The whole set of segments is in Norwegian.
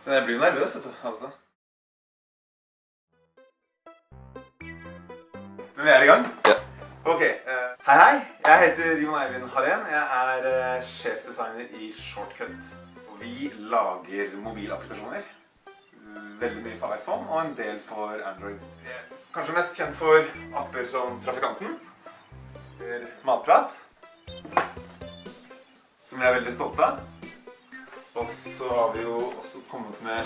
Så jeg blir jo nervøs, vet du, av det. Men vi er i gang. Ja. Ok, hei. Jeg heter Jon Eivind Hallén. Jeg er sjefsdesigner i Shortcut. Og vi lager mobilapplikasjoner. Veldig mye for iPhone og en del for Android. Vi er kanskje mest kjent for apper som Trafikanten, eller Matprat, som vi er veldig stolte av. Og så har vi jo også kommet med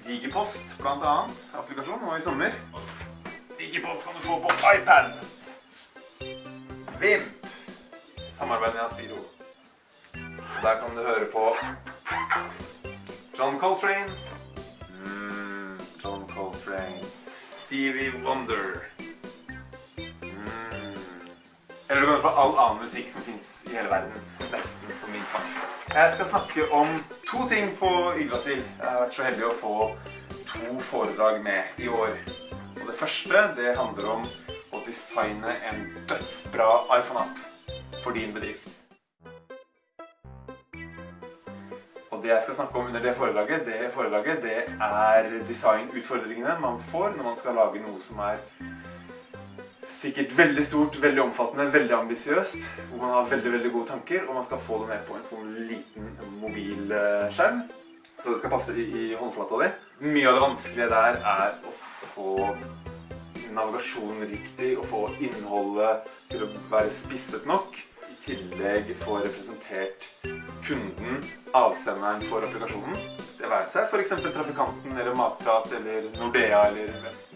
Digipost, blant annet, applikasjon nå i sommer. Digipost kan du få på iPad. Vimp, samarbeid med Aspiro. Der kan du høre på John Coltrane, Stevie Wonder. Eller du kan høre på all annen musikk som finnes i hele verden, nesten som min far. Jeg skal snakke om 2 ting på Yggdrasil. Jeg har vært så heldig å få 2 foredrag med i år. Og det første, det handler om å designe en dødsbra iPhone-app for din bedrift. Og det jeg skal snakke om under det foredraget, det er designutfordringene man får når man skal lage noe som er sikkert veldig stort, veldig omfattende, veldig ambisiøst, hvor man har veldig, veldig gode tanker, og man skal få det ned på en sånn liten mobilskjerm, så det skal passe i håndflata di. Mye av det vanskelige der er å få navigasjonen riktig, og få innholdet til å være spisset nok. I tillegg få representert kunden, avsenderen for applikasjonen. Det være seg for eksempel Trafikanten, eller Matprat, eller Nordea, eller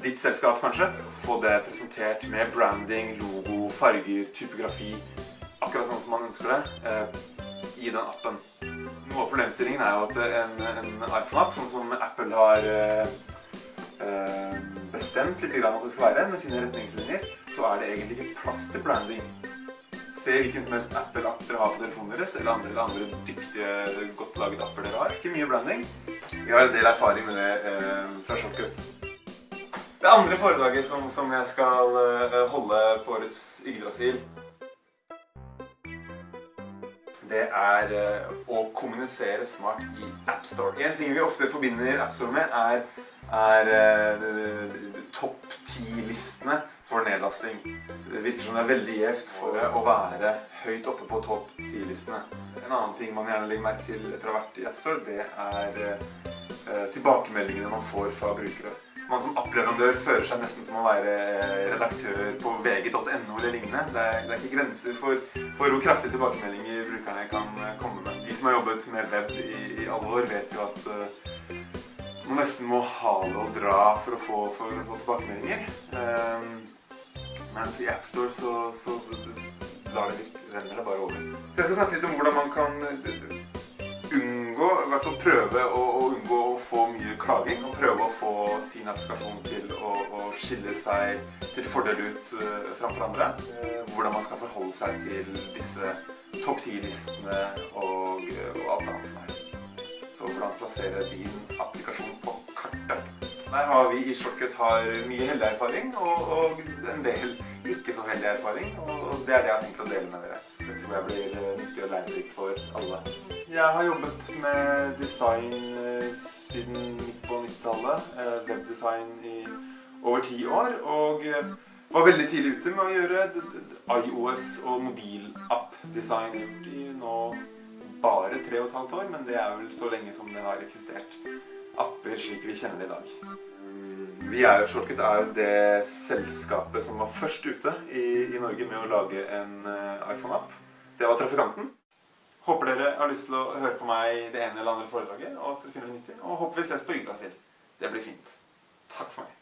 ditt selskap kanskje. Få det presentert med branding, logo, farger, typografi, akkurat sånn som man ønsker det, i den appen. Noe av problemstillingen er jo at en iPhone-app, sånn som Apple har bestemt litt at det skal være med sine retningslinjer, så er det egentlig ikke plass til branding. Se hvilken som helst Apple-app dere har på telefonen deres, eller andre dyktige, godt laget apper dere har. Ikke mye branding. Vi har en del erfaring med det fra Shortcut. Det andre foredraget som jeg skal holde på årets Yggdrasil, det er å kommunisere smart i App Store. En ting vi ofte forbinder App Store med er topp 10-listene for nedlasting. Det virker som det er veldig gjevt for å være høyt oppe på topp 10-listene. En annen ting man gjerne legger merke til etter å ha vært i App Store, det er tilbakemeldingene man får fra brukere. Man som appleverandør føler seg nesten som å være redaktør på vg.no eller lignende. Det er ikke grenser for hvor kraftige tilbakemeldinger brukerne kan komme med. De som har jobbet med web i alle år vet jo at man nesten må hale og dra for å få tilbakemeldinger. Mens i App Store så renner det bare over. Så jeg skal snakke litt om hvordan man kan unngå, i hvert fall prøve å unngå å få mye klaging, og prøve å få sin applikasjon til å skille seg til fordel ut framfor andre. Hvordan man skal forholde seg til disse topp 10-listene og alt annet som er. Så hvordan plassere din applikasjon på kartet. Der har vi i Shortcut mye heldig erfaring, og en del ikke så heldig erfaring, og det er det jeg har tenkt å dele med dere. Det tror jeg blir nyttig og lærerikt for alle. Jeg har jobbet med design siden midt på 90-tallet, webdesign i over 10 år, og var veldig tidlig ute med å gjøre iOS og mobilapp-design i nå bare 3,5 år, men det er vel så lenge som det har eksistert apper slik vi kjenner det i dag. Shortcut er jo det selskapet som var først ute i Norge med å lage en iPhone-app. Det var Trafikanten. Håper dere har lyst til å høre på meg det ene eller andre foredraget, og at dere finner det nyttig. Og håper vi ses på Yggdrasil. Det blir fint. Takk for meg.